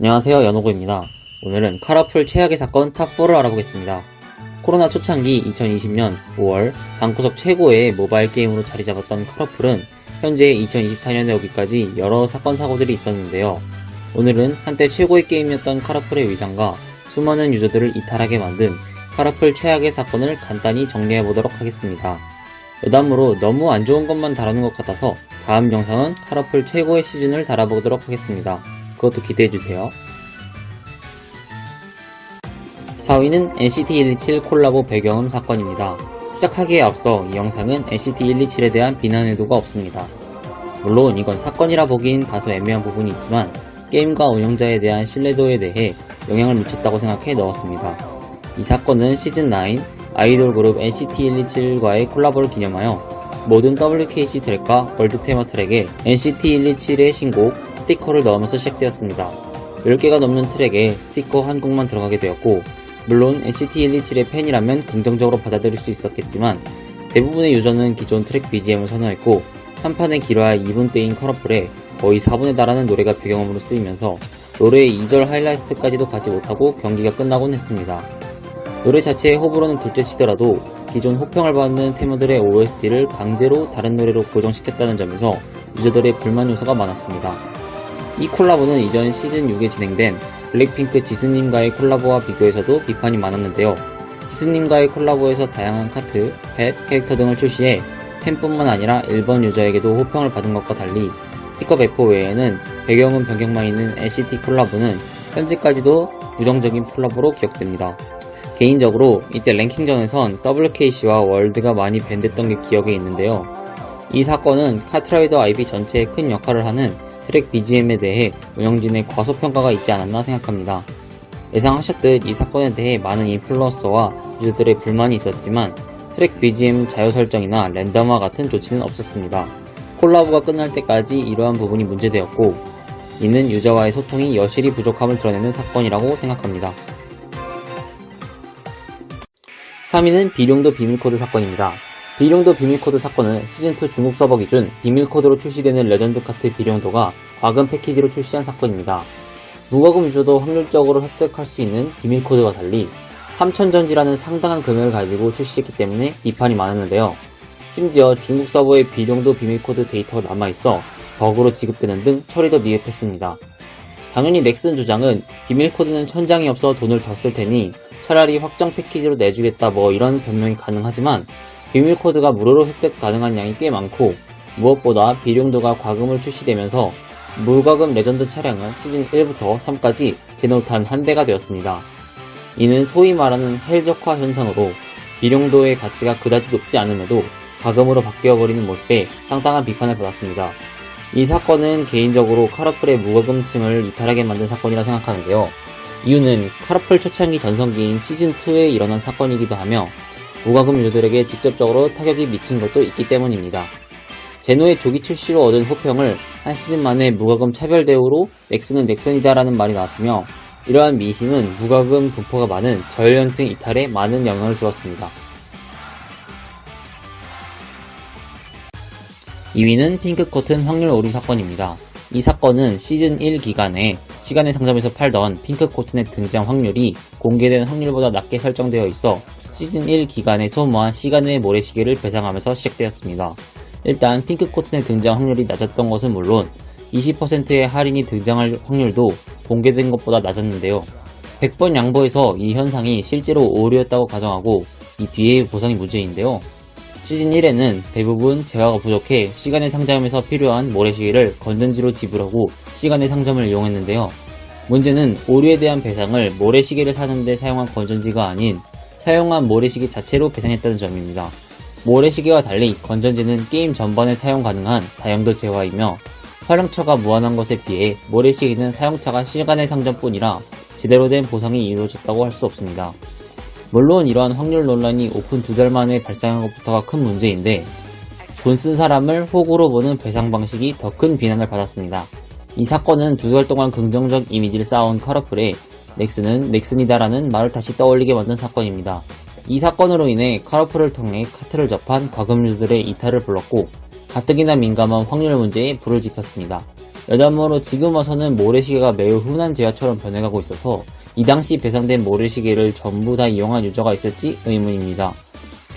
안녕하세요, 연호구입니다. 오늘은 카라풀 최악의 사건 탑4를 알아보겠습니다. 코로나 초창기 2020년 5월 방구석 최고의 모바일 게임으로 자리 잡았던 카라풀은 현재 2024년에 오기까지 여러 사건 사고들이 있었는데요. 오늘은 한때 최고의 게임이었던 카라풀의 위상과 수많은 유저들을 이탈하게 만든 카라풀 최악의 사건을 간단히 정리해보도록 하겠습니다. 여담으로 너무 안 좋은 것만 다루는 것 같아서 다음 영상은 카라풀 최고의 시즌을 달아보도록 하겠습니다. 그것도 기대해주세요. 4위는 NCT127 콜라보 배경음 사건입니다. 시작하기에 앞서 이 영상은 NCT127에 대한 비난 의도가 없습니다. 물론 이건 사건이라 보기엔 다소 애매한 부분이 있지만 게임과 운영자에 대한 신뢰도에 대해 영향을 미쳤다고 생각해 넣었습니다. 이 사건은 시즌9 아이돌 그룹 NCT127과의 콜라보를 기념하여 모든 WKC 트랙과 월드 테마 트랙에 NCT127의 신곡 스티커를 넣으면서 시작되었습니다. 10개가 넘는 트랙에 스티커 한 곡만 들어가게 되었고, 물론 NCT127의 팬이라면 긍정적으로 받아들일 수 있었겠지만 대부분의 유저는 기존 트랙 BGM을 선호했고, 한 판의 길어야 2분대인 카라풀에 거의 4분에 달하는 노래가 배경음으로 쓰이면서 노래의 2절 하이라이트까지도 가지 못하고 경기가 끝나곤 했습니다. 노래 자체의 호불호는 둘째치더라도 기존 호평을 받는 테마들의 OST를 강제로 다른 노래로 고정시켰다는 점에서 유저들의 불만 요소가 많았습니다. 이 콜라보는 이전 시즌6에 진행된 블랙핑크 지스님과의 콜라보와 비교해서도 비판이 많았는데요. 지스님과의 콜라보에서 다양한 카트, 펫, 캐릭터 등을 출시해 팬뿐만 아니라 일본 유저에게도 호평을 받은 것과 달리 스티커 배포 외에는 배경음 변경만 있는 NCT 콜라보는 현재까지도 부정적인 콜라보로 기억됩니다. 개인적으로 이때 랭킹전에선 WKC와 월드가 많이 밴됐던 게 기억에 있는데요. 이 사건은 카트라이더 IP 전체에 큰 역할을 하는 트랙 BGM에 대해 운영진의 과소평가가 있지 않았나 생각합니다. 예상하셨듯 이 사건에 대해 많은 인플루언서와 유저들의 불만이 있었지만 트랙 BGM 자유 설정이나 랜덤화 같은 조치는 없었습니다. 콜라보가 끝날 때까지 이러한 부분이 문제되었고, 이는 유저와의 소통이 여실히 부족함을 드러내는 사건이라고 생각합니다. 3위는 비룡도 비밀코드 사건입니다. 비룡도 비밀코드 사건은 시즌2 중국 서버 기준 비밀코드로 출시되는 레전드 카트 비룡도가 과금 패키지로 출시한 사건입니다. 무과금 유저도 확률적으로 획득할 수 있는 비밀코드와 달리 3000전지라는 상당한 금액을 가지고 출시했기 때문에 비판이 많았는데요. 심지어 중국 서버의 비룡도 비밀코드 데이터가 남아있어 버그로 지급되는 등 처리도 미흡했습니다. 당연히 넥슨 주장은 비밀코드는 천장이 없어 돈을 더 쓸 테니 차라리 확정 패키지로 내주겠다 뭐 이런 변명이 가능하지만 비밀코드가 무료로 획득 가능한 양이 꽤 많고, 무엇보다 비룡도가 과금을 출시되면서 무과금 레전드 차량은 시즌 1부터 3까지 제노탄 한 대가 되었습니다. 이는 소위 말하는 헬적화 현상으로 비룡도의 가치가 그다지 높지 않음에도 과금으로 바뀌어버리는 모습에 상당한 비판을 받았습니다. 이 사건은 개인적으로 카라풀의 무과금층을 이탈하게 만든 사건이라 생각하는데요. 이유는 카라풀 초창기 전성기인 시즌2에 일어난 사건이기도 하며 무과금 유저들에게 직접적으로 타격이 미친 것도 있기 때문입니다. 제노의 조기 출시로 얻은 호평을 한 시즌 만에 무과금 차별 대우로 넥슨은 넥슨이다라는 말이 나왔으며, 이러한 미신은 무과금 분포가 많은 저연령층 이탈에 많은 영향을 주었습니다. 2위는 핑크코튼 확률 오류 사건입니다. 이 사건은 시즌1 기간에 시간의 상점에서 팔던 핑크코튼의 등장 확률이 공개된 확률보다 낮게 설정되어 있어 시즌1 기간에 소모한 시간의 모래시계를 배상하면서 시작되었습니다. 일단 핑크코튼의 등장 확률이 낮았던 것은 물론 20%의 할인이 등장할 확률도 공개된 것보다 낮았는데요. 100번 양보해서 이 현상이 실제로 오류였다고 가정하고 이 뒤의 보상이 문제인데요. 시즌1에는 대부분 재화가 부족해 시간의 상점에서 필요한 모래시계를 건전지로 지불하고 시간의 상점을 이용했는데요. 문제는 오류에 대한 배상을 모래시계를 사는데 사용한 건전지가 아닌 사용한 모래시계 자체로 계산했다는 점입니다. 모래시계와 달리 건전지는 게임 전반에 사용 가능한 다용도 재화이며 활용처가 무한한 것에 비해 모래시계는 사용차가 시간의 상점뿐이라 제대로 된 보상이 이루어졌다고 할 수 없습니다. 물론 이러한 확률 논란이 오픈 2달 만에 발생한 것부터가 큰 문제인데, 돈 쓴 사람을 호구로 보는 배상 방식이 더 큰 비난을 받았습니다. 이 사건은 2달 동안 긍정적 이미지를 쌓아온 카라풀에 넥슨은 넥슨이다라는 말을 다시 떠올리게 만든 사건입니다. 이 사건으로 인해 카라풀을 통해 카트를 접한 과금 유저들의 이탈을 불렀고, 가뜩이나 민감한 확률 문제에 불을 지폈습니다. 여담으로 지금 와서는 모래시계가 매우 흔한 제화처럼 변해가고 있어서 이 당시 배상된 모래시계를 전부 다 이용한 유저가 있을지 의문입니다.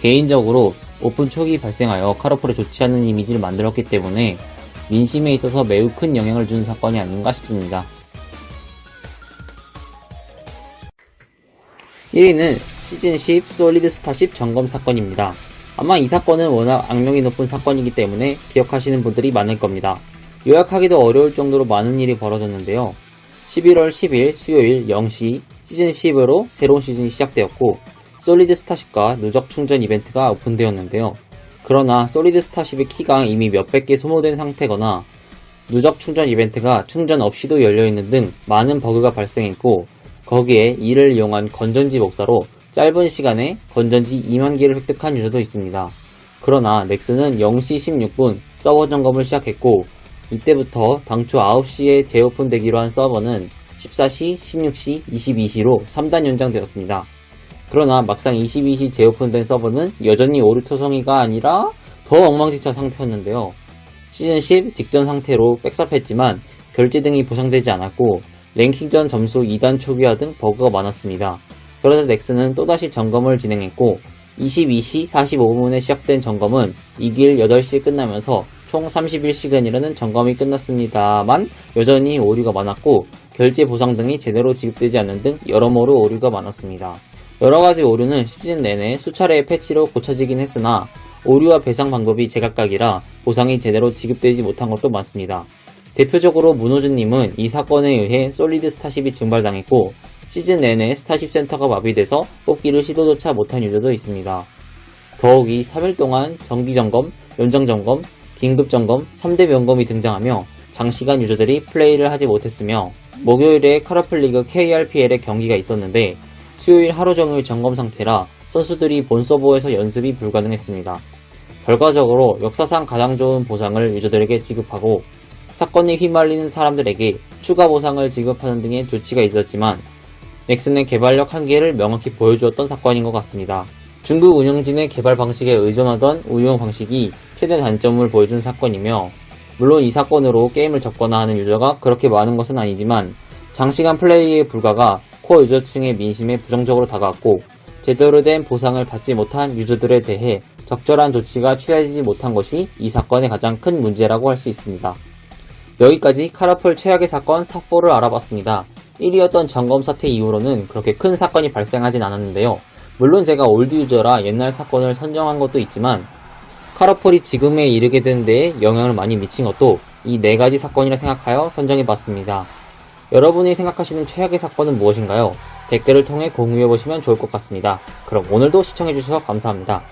개인적으로 오픈 초기 발생하여 카로폴에 좋지 않은 이미지를 만들었기 때문에 민심에 있어서 매우 큰 영향을 준 사건이 아닌가 싶습니다. 1위는 시즌 10 솔리드 스타쉽 점검 사건입니다. 아마 이 사건은 워낙 악명이 높은 사건이기 때문에 기억하시는 분들이 많을 겁니다. 요약하기도 어려울 정도로 많은 일이 벌어졌는데요. 11월 10일 수요일 0시 시즌 10으로 새로운 시즌이 시작되었고 솔리드 스타쉽과 누적 충전 이벤트가 오픈되었는데요. 그러나 솔리드 스타쉽의 키가 이미 몇백 개 소모된 상태거나 누적 충전 이벤트가 충전 없이도 열려있는 등 많은 버그가 발생했고 거기에 이를 이용한 건전지 복사로 짧은 시간에 건전지 2만 개를 획득한 유저도 있습니다. 그러나 넥슨은 0시 16분 서버 점검을 시작했고 이때부터 당초 9시에 재오픈되기로 한 서버는 14시, 16시, 22시로 3단 연장되었습니다. 그러나 막상 22시 재오픈된 서버는 여전히 오류 토성이가 아니라 더 엉망진창 상태였는데요. 시즌 10 직전 상태로 백섭했지만 결제 등이 보상되지 않았고 랭킹전 점수 2단 초기화 등 버그가 많았습니다. 그러자 넥슨은 또다시 점검을 진행했고 22시 45분에 시작된 점검은 이 길 8시에 끝나면서 총 31시간이라는 점검이 끝났습니다만 여전히 오류가 많았고 결제 보상 등이 제대로 지급되지 않는 등 여러모로 오류가 많았습니다. 여러가지 오류는 시즌 내내 수차례의 패치로 고쳐지긴 했으나 오류와 배상 방법이 제각각이라 보상이 제대로 지급되지 못한 것도 많습니다. 대표적으로 문호준님은 이 사건에 의해 솔리드 스타쉽이 증발당했고 시즌 내내 스타쉽 센터가 마비돼서 뽑기를 시도조차 못한 유저도 있습니다. 더욱이 3일 동안 정기점검, 연정점검, 긴급점검, 3대 면검이 등장하며 장시간 유저들이 플레이를 하지 못했으며 목요일에 카라플리그 KRPL의 경기가 있었는데 수요일 하루종일 점검 상태라 선수들이 본 서버에서 연습이 불가능했습니다. 결과적으로 역사상 가장 좋은 보상을 유저들에게 지급하고 사건에 휘말리는 사람들에게 추가 보상을 지급하는 등의 조치가 있었지만 넥슨의 개발력 한계를 명확히 보여주었던 사건인 것 같습니다. 중국 운영진의 개발 방식에 의존하던 운영 방식이 최대 단점을 보여준 사건이며 물론 이 사건으로 게임을 접거나 하는 유저가 그렇게 많은 것은 아니지만 장시간 플레이의 불가가 코어 유저층의 민심에 부정적으로 다가왔고 제대로 된 보상을 받지 못한 유저들에 대해 적절한 조치가 취해지지 못한 것이 이 사건의 가장 큰 문제라고 할 수 있습니다. 여기까지 카라폴 최악의 사건 탑4를 알아봤습니다. 1위였던 점검 사태 이후로는 그렇게 큰 사건이 발생하진 않았는데요. 물론 제가 올드 유저라 옛날 사건을 선정한 것도 있지만 카라폴이 지금에 이르게 된 데에 영향을 많이 미친 것도 이 4가지 사건이라 생각하여 선정해봤습니다. 여러분이 생각하시는 최악의 사건은 무엇인가요? 댓글을 통해 공유해보시면 좋을 것 같습니다. 그럼 오늘도 시청해주셔서 감사합니다.